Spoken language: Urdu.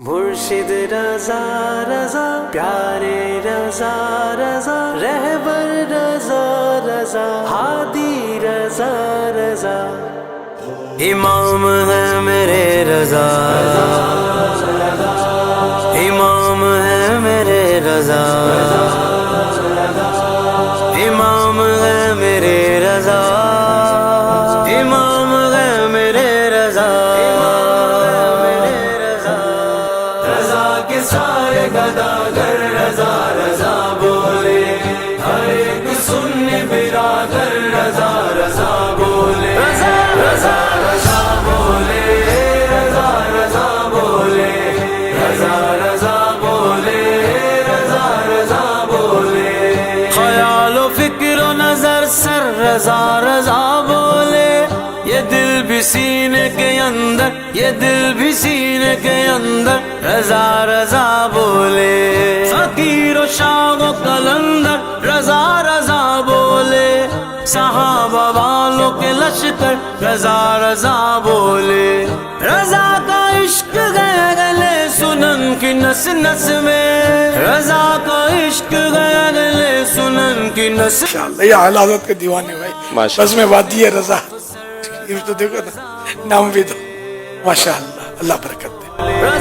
مرشد رضا رضا پیارے رضا رضا رہبر رضا رضا ہادی رضا رضا امام ہے میرے رضا امام ہے میرے رضا امام ہے میرے رضا امام ہے میرے رضا کے سارے گداگر رضا رضا بولے ہر ایک سنی برادر رضا رضا بولے رضا رضا رضا بولے رضا رضا بولے رضا رضا بولے رضا رضا بولے خیال و فکر و نظر سر رضا رضا بولے یہ دل بھی سینے کے اندر یہ دل بھی سینے کے اندر رضا رضا بولے فقیر و شاہ و قلندر رضا رضا بولے صحابہ والوں کے لشکر رضا رضا بولے رضا کا عشق گیا گلے سنن کی نس نس میں رضا کا عشق گیا گلے سنن کی نس یہ اعلیٰ حضرت کے دیوانے بھائی بس میں وادی ہے رضا یہ تو دیکھو نا نام بھی دو ماشاءاللہ اللہ برکت دے